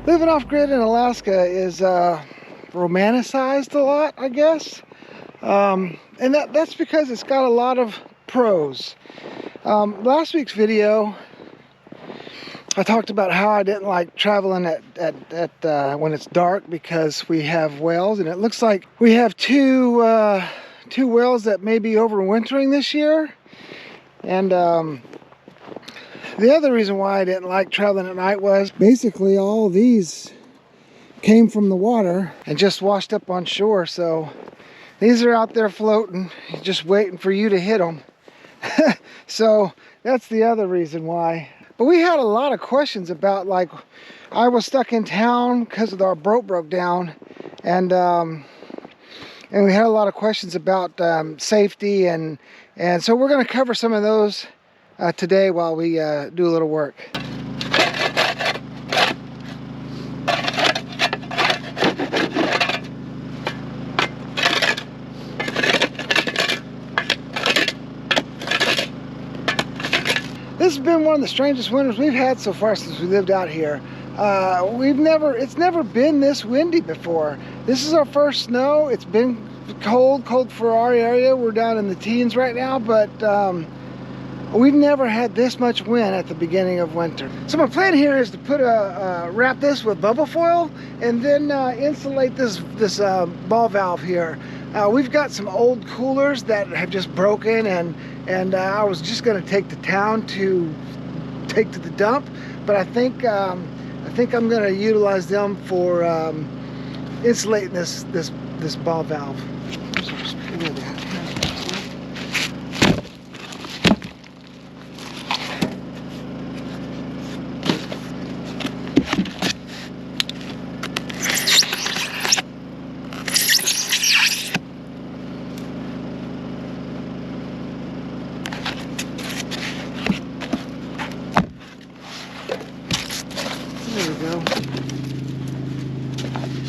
Living off grid in Alaska is romanticized a lot, I guess. And that's because it's got a lot of pros. Last week's video, I talked about how I didn't like traveling at when it's dark because we have whales, and it looks like we have two whales that may be overwintering this year. And the other reason why I didn't like traveling at night was basically all of these came from the water and just washed up on shore. So these are out there floating, just waiting for you to hit them. So that's the other reason why. But we had a lot of questions about, like, I was stuck in town because our boat broke down, and we had a lot of questions about safety, and so we're going to cover some of those today while we do a little work. This has been one of the strangest winters we've had so far since we lived out here. It's never been this windy before. This is our first snow. It's been cold for our area. We're down in the teens right now, but we've never had this much wind at the beginning of winter. So my plan here is to put wrap this with bubble foil and then insulate this ball valve here. We've got some old coolers that have just broken, and I was just going to take to town to take to the dump, but I think I'm going to utilize them for insulating this ball valve.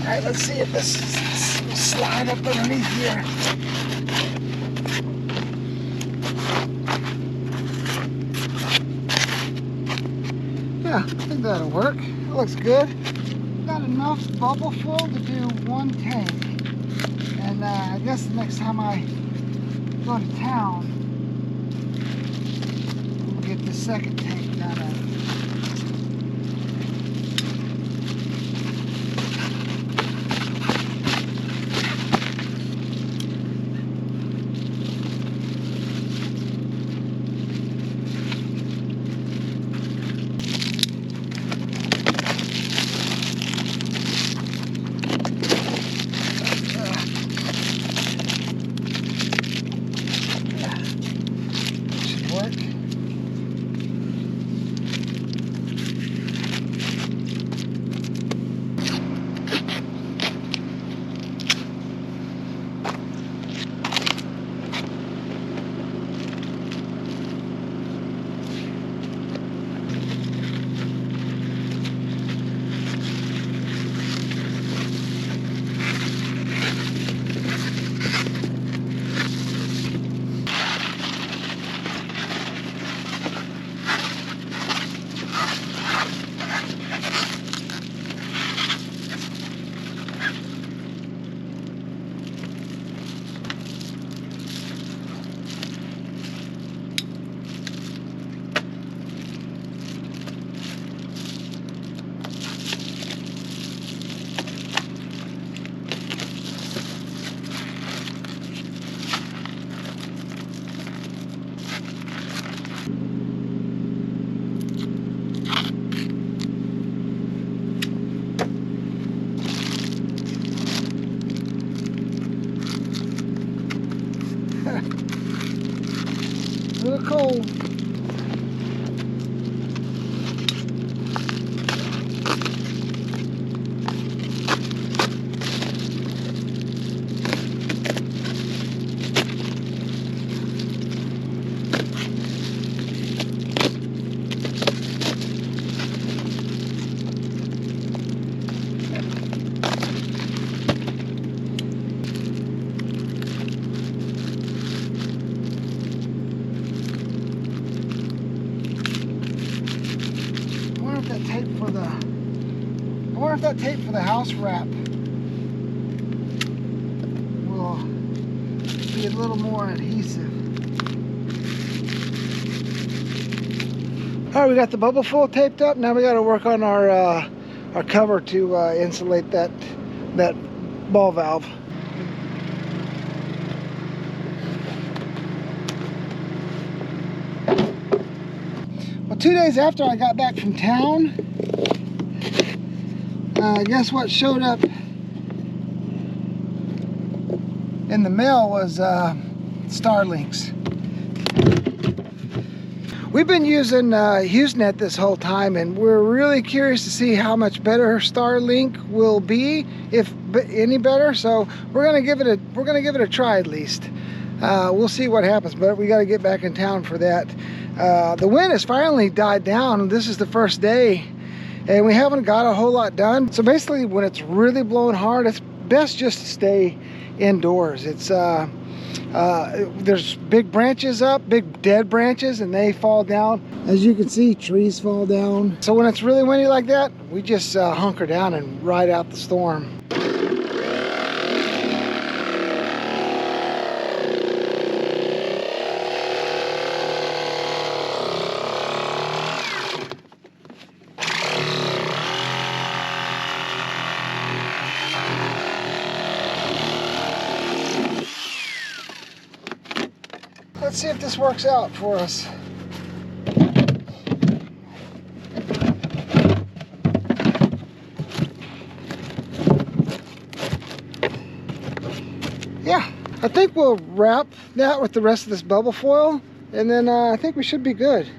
Alright, let's see if this will slide up underneath here. Yeah, I think that'll work. It looks good. Got enough bubble full to do one tank. And I guess the next time I go to town, we'll get the second tank done up. A little cold. wonder if that tape for the house wrap will be a little more adhesive. All right, we got the bubble full taped up. Now we got to work on our cover to insulate that ball valve. Well, 2 days after I got back from town, guess what showed up in the mail was Starlinks. We've been using HughesNet this whole time, and we're really curious to see how much better Starlink will be, if any better. So we're gonna give it a try at least. We'll see what happens, but we got to get back in town for that. The wind has finally died down. This is the first day, and we haven't got a whole lot done. So basically, when it's really blowing hard, it's best just to stay indoors. It's there's big branches up, big dead branches, and they fall down. As you can see, trees fall down. So when it's really windy like that, we just hunker down and ride out the storm. Let's see if this works out for us. Yeah, I think we'll wrap that with the rest of this bubble foil, and then I think we should be good.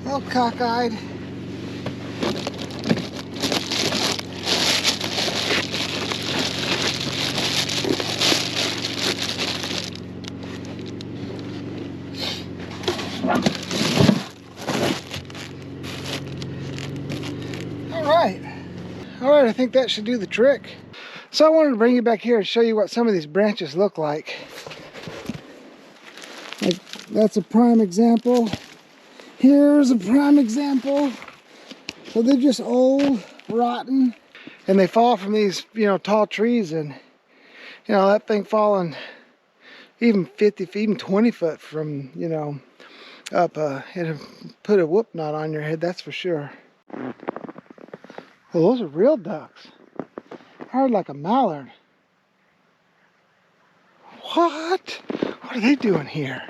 All cockeyed. All right, I think that should do the trick. So I wanted to bring you back here and show you what some of these branches look like. That's a prime example. Here's a prime example. So they're just old, rotten, and they fall from these, tall trees, and that thing falling even 50 feet, even 20 foot from, up, it'll put a whoop knot on your head, that's for sure. Well, those are real ducks. Hard like a mallard. What? What are they doing here?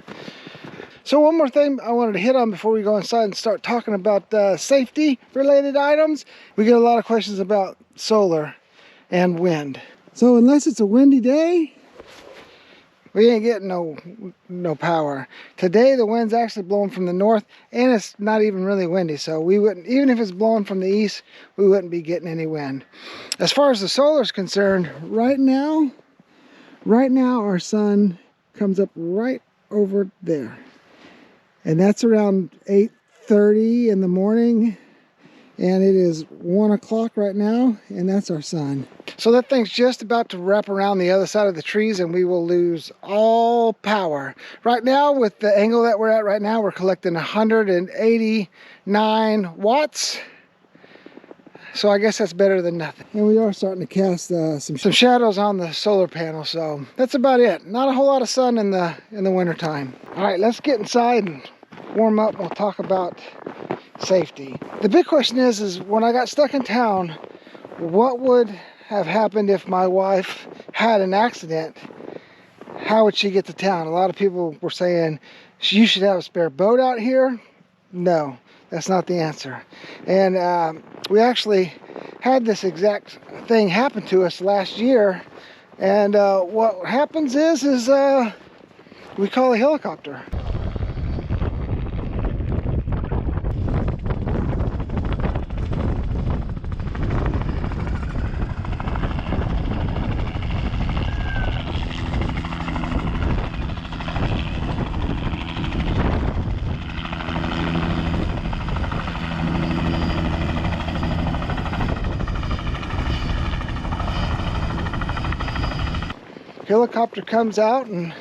So one more thing I wanted to hit on before we go inside and start talking about safety related items. We get a lot of questions about solar and wind. So unless it's a windy day, we ain't getting no power. Today the wind's actually blowing from the north, and it's not even really windy, so we wouldn't, even if it's blowing from the east, we wouldn't be getting any wind. As far as the solar is concerned, right now our sun comes up right over there, and that's around 8:30 in the morning, and it is 1 o'clock right now, and that's our sun. So that thing's just about to wrap around the other side of the trees, and we will lose all power. Right now, with the angle that we're at right now, we're collecting 189 watts. So I guess that's better than nothing. And we are starting to cast some shadows on the solar panel, so that's about it. Not a whole lot of sun in the winter time. All right, let's get inside and warm up. We'll talk about safety. The big question is when I got stuck in town, what would have happened if my wife had an accident? How would she get to town? A lot of people were saying you should have a spare boat out here. No, that's not the answer. And we actually had this exact thing happen to us last year, and what happens is we call a helicopter. helicopter comes out and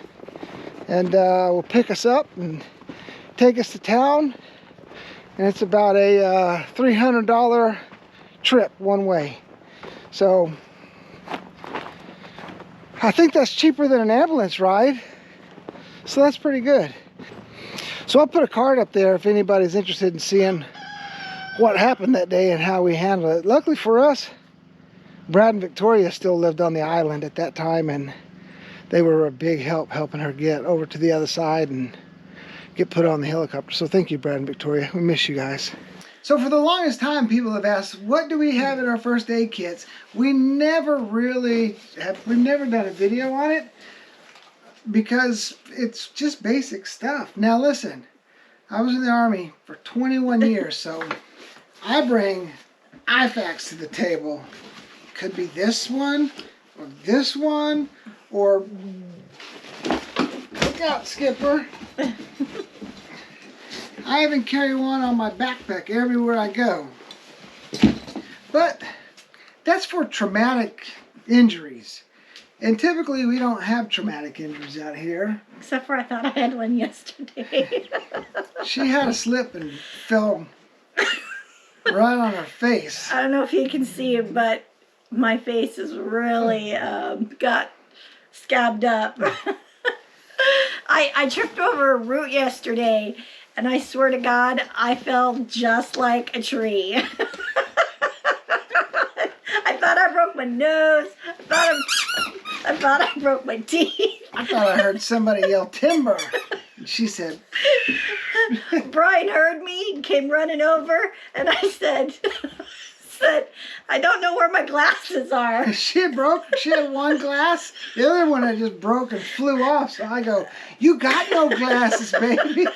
will pick us up and take us to town. And it's about a $300 trip one way. So I think that's cheaper than an ambulance ride. So that's pretty good. So I'll put a card up there if anybody's interested in seeing what happened that day and how we handled it. Luckily for us, Brad and Victoria still lived on the island at that time, and they were a big help helping her get over to the other side and get put on the helicopter. So thank you, Brad and Victoria. We miss you guys. So for the longest time, people have asked, what do we have in our first aid kits? We've never done a video on it because it's just basic stuff. Now listen, I was in the Army for 21 years, so I bring IFAKs to the table. Could be this one, or look out, Skipper. I even carry one on my backpack everywhere I go. But that's for traumatic injuries. And typically we don't have traumatic injuries out here. Except for I thought I had one yesterday. She had a slip and fell right on her face. I don't know if you can see it, but my face is really got scabbed up. I tripped over a root yesterday, and I swear to God, I fell just like a tree. I thought I broke my nose. I thought I broke my teeth. I thought I heard somebody yell timber. And she said... Brian heard me and came running over, and I said, I don't know where my glasses are. She had one glass, the other one had just broke and flew off. So I go, you got no glasses, baby.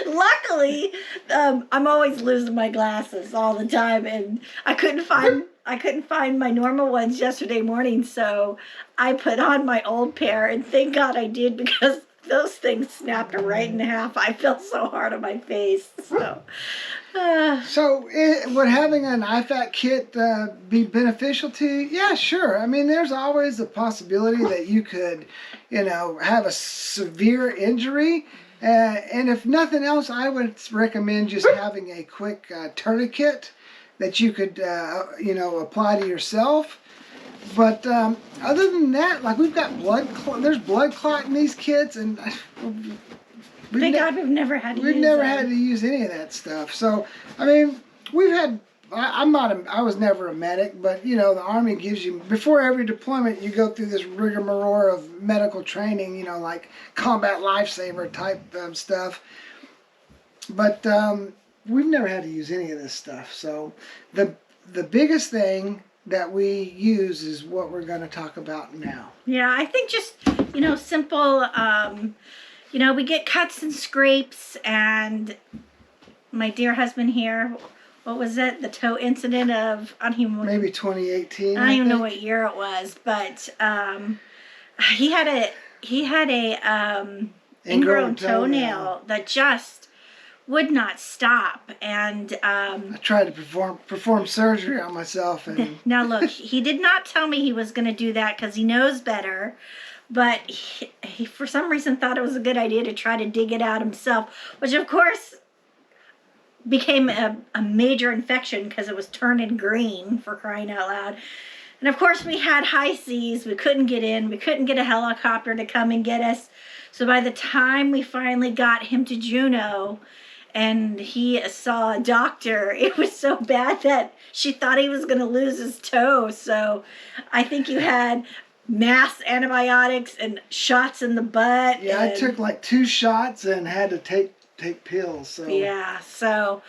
Luckily, I'm always losing my glasses all the time, and I couldn't find my normal ones yesterday morning, so I put on my old pair, and thank God I did, because those things snapped right in half. I felt so hard on my face. So would having an IFAK kit be beneficial to you? Yeah, sure. I mean, there's always the possibility that you could, have a severe injury. And if nothing else, I would recommend just having a quick tourniquet that you could, apply to yourself. But other than that, like, we've got there's blood clot in these kits, and thank God we've never had to use any of that stuff. So, I mean, we've had, I was never a medic, but, the Army gives you, before every deployment, you go through this rigmarole of medical training, like combat lifesaver type stuff. But we've never had to use any of this stuff. So, the biggest thing that we use is what we're going to talk about now. Yeah, I think just, simple, we get cuts and scrapes, and my dear husband here, what was it? The toe incident of, maybe 2018. I don't even know what year it was, but he had a ingrown toenail that just would not stop, and I tried to perform surgery on myself. And now look, he did not tell me he was going to do that because he knows better, but he for some reason thought it was a good idea to try to dig it out himself, which of course became a major infection because it was turning green, for crying out loud. And of course we had high seas, we couldn't get in, we couldn't get a helicopter to come and get us. So by the time we finally got him to Juneau and he saw a doctor, it was so bad that she thought he was going to lose his toe. So I think you had mass antibiotics and shots in the butt. Yeah, I took like 2 shots and had to take pills. So yeah, so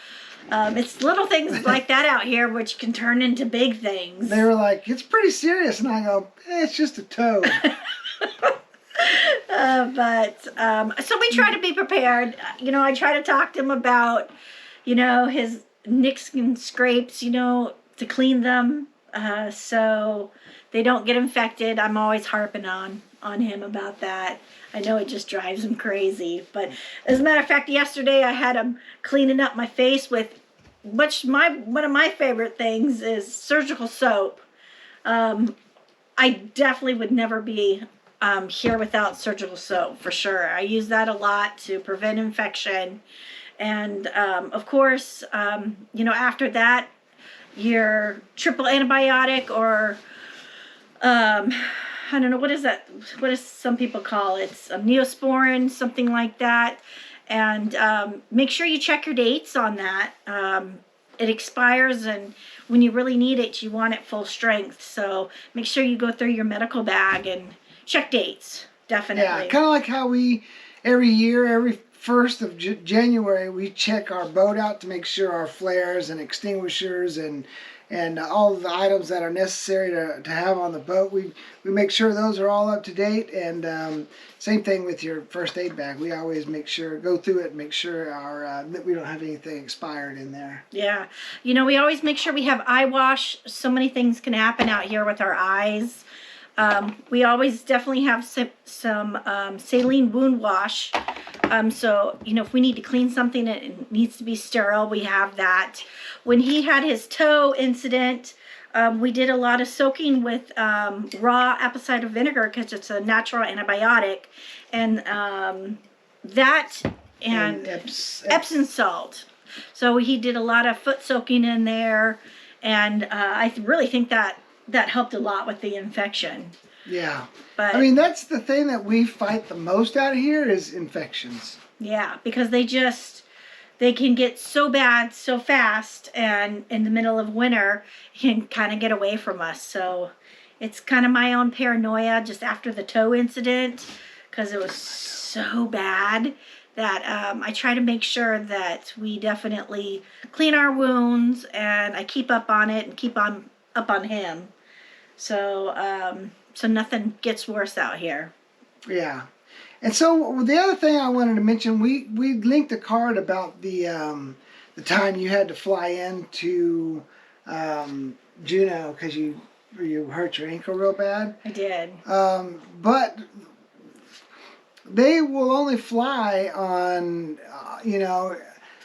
it's little things like that out here which can turn into big things. They were like, it's pretty serious, and I go, it's just a toe. So we try to be prepared. I try to talk to him about, his nicks and scrapes, to clean them so they don't get infected. I'm always harping on him about that. I know it just drives him crazy. But as a matter of fact, yesterday I had him cleaning up my face with, one of my favorite things is surgical soap. I definitely would never be here without surgical soap, for sure. I use that a lot to prevent infection. And of course, after that, your triple antibiotic, or I don't know, what is that? What does some people call it? It's Neosporin, something like that. And make sure you check your dates on that. It expires, and when you really need it, you want it full strength. So make sure you go through your medical bag and check dates. Definitely. Yeah, kind of like how we every year, every 1st of January, we check our boat out to make sure our flares and extinguishers and all of the items that are necessary to have on the boat, we make sure those are all up to date. And same thing with your first aid bag. We always make sure, go through it and make sure our that we don't have anything expired in there. Yeah. We always make sure we have eye wash. So many things can happen out here with our eyes. We always definitely have some saline wound wash. So, if we need to clean something and it needs to be sterile, we have that. When he had his toe incident, we did a lot of soaking with raw apple cider vinegar, because it's a natural antibiotic. And that and Epsom salt. So he did a lot of foot soaking in there. And I really think that helped a lot with the infection. Yeah. But I mean, that's the thing that we fight the most out here is infections. Yeah, because they can get so bad so fast, and in the middle of winter can kind of get away from us. So it's kind of my own paranoia just after the toe incident, because it was so bad that I try to make sure that we definitely clean our wounds, and I keep up on it and keep up on him. So so nothing gets worse out here. Yeah. And so the other thing I wanted to mention, we linked a card about the time you had to fly into Juneau because you hurt your ankle real bad. I did. But they will only fly on,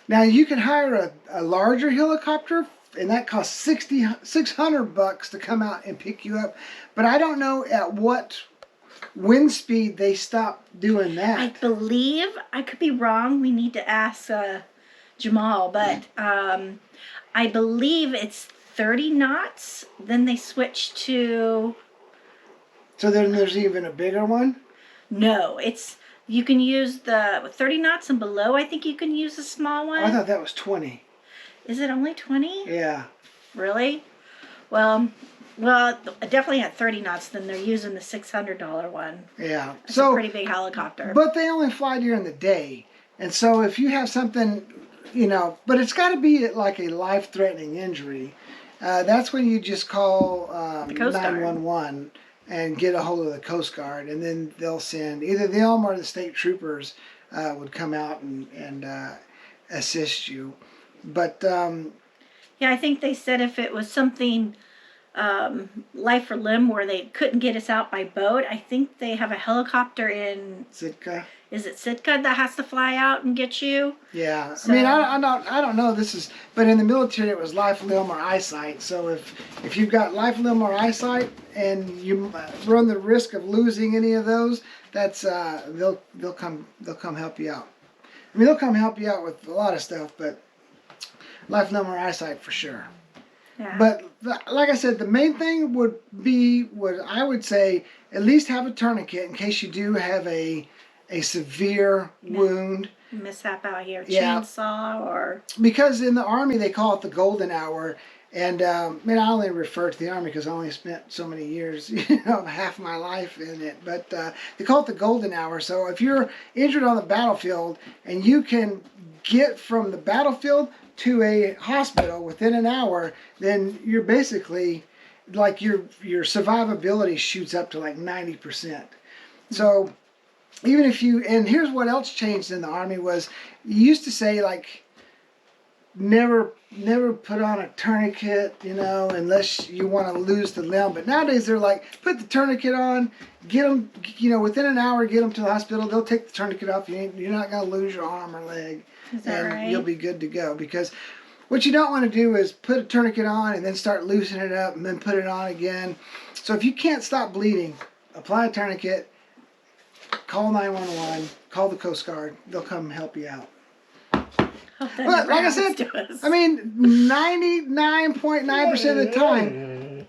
now you can hire a larger helicopter, and that costs $600 to come out and pick you up. But I don't know at what wind speed they stopped doing that. I believe, I could be wrong, we need to ask Jamal, but I believe it's 30 knots. Then they switch to... So then there's even a bigger one? No, you can use the 30 knots and below. I think you can use a small one. I thought that was 20. Is it only 20? Yeah. Really? Well, definitely at 30 knots, then they're using the $600 one. Yeah. It's a pretty big helicopter. But they only fly during the day. And so if you have something, but it's got to be like a life-threatening injury. That's when you just call 911 and get a hold of the Coast Guard. And then they'll send, either them or the state troopers would come out and assist you. But yeah, I think they said if it was something life or limb where they couldn't get us out by boat, I think they have a helicopter in Sitka. Is it Sitka that has to fly out and get you? Yeah, So, I mean, I don't know. But in the military, it was life, limb, or eyesight. So if you've got life, limb, or eyesight, and you run the risk of losing any of those, that's they'll come help you out. I mean, they'll come help you out with a lot of stuff, but life, limb, or eyesight for sure. Yeah. But like I said, the main thing would I would say at least have a tourniquet in case you do have a severe wound. Mishap out here, Yeah. chainsaw or... Because in the Army they call it the golden hour, and I only refer to the Army because I only spent so many years, half my life in it. But they call it the golden hour. So if you're injured on the battlefield and you can get from the battlefield to a hospital within an hour, then you're basically like your survivability shoots up to like 90%. So even if and here's what else changed in the Army was you used to say like never put on a tourniquet, unless you want to lose the limb. But nowadays they're like, put the tourniquet on, get them, within an hour, get them to the hospital. They'll take the tourniquet off. You're not going to lose your arm or leg. Is that right? You'll be good to go. Because what you don't want to do is put a tourniquet on and then start loosening it up and then put it on again. So if you can't stop bleeding, apply a tourniquet, call 911, call the Coast Guard. They'll come help you out. Hope that But never like I happens said, to us. I mean, 99.9% of the time,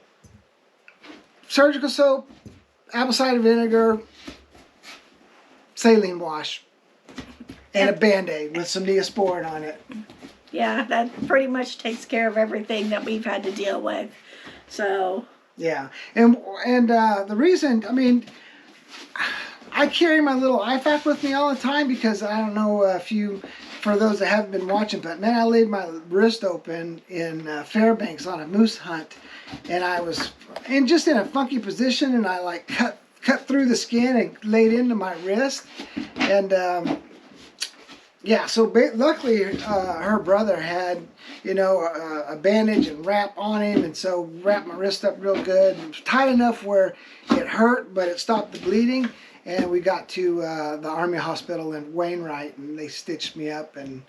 surgical soap, apple cider vinegar, saline wash, and a Band-Aid with some Neosporin on it. Yeah, that pretty much takes care of everything that we've had to deal with. So. Yeah, and the reason, I mean, I carry my little IFAC with me all the time because I don't know if you, for those that haven't been watching, but man, I laid my wrist open in Fairbanks on a moose hunt, and I was just in a funky position, and I like cut through the skin and laid into my wrist, and yeah, so luckily her brother had, you know, a bandage and wrap on him, and so wrapped my wrist up real good. It was tight enough where it hurt, but it stopped the bleeding. And we got to the Army Hospital in Wainwright, and they stitched me up and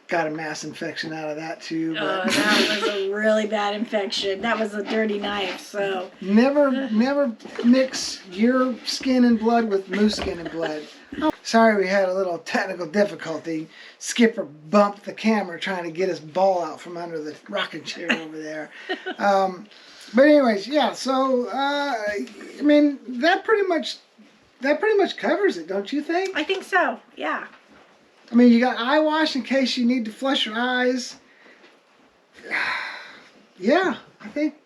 got a mass infection out of that too. But that was a really bad infection. That was a dirty knife. So never mix your skin and blood with moose skin and blood. Sorry, we had a little technical difficulty. Skipper bumped the camera trying to get his ball out from under the rocking chair over there. But anyways, yeah. So I mean, that pretty much covers it, don't you think? I think so. Yeah. I mean, you got eye wash in case you need to flush your eyes. Yeah, I think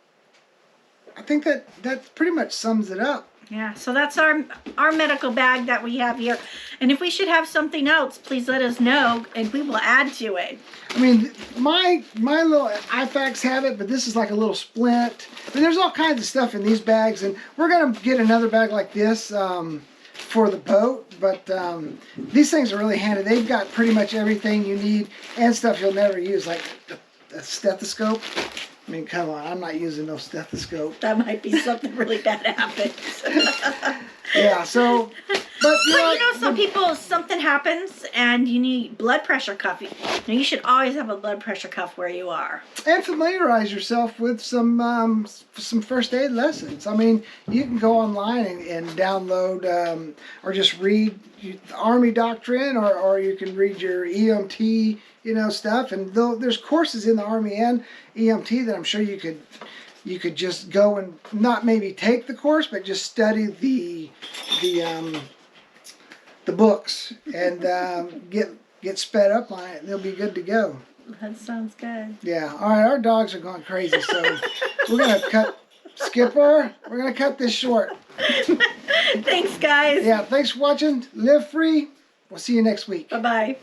that pretty much sums it up. Yeah, so that's our medical bag that we have here. And if we should have something else, please let us know and we will add to it. I mean, my little IFACs have it, but this is like a little splint. I mean, there's all kinds of stuff in these bags, and we're going to get another bag like this for the boat. But these things are really handy. They've got pretty much everything you need and stuff you'll never use, like a stethoscope. I mean, come on, I'm not using no stethoscope. That might be something really bad happens. Yeah, so, but you know, some people, something happens and you need blood pressure cuff. You should always have a blood pressure cuff where you are. And familiarize yourself with some first aid lessons. I mean, you can go online and download or just read the Army doctrine, or you can read your EMT, you know, stuff. And there's courses in the Army and EMT that I'm sure you could just go and not maybe take the course, but just study the books and get sped up on it, and they'll be good to go. That sounds good. Yeah. All right, our dogs are going crazy, so we're gonna cut Skipper. We're gonna cut this short. Thanks, guys. Yeah. Thanks for watching. Live free. We'll see you next week. Bye-bye.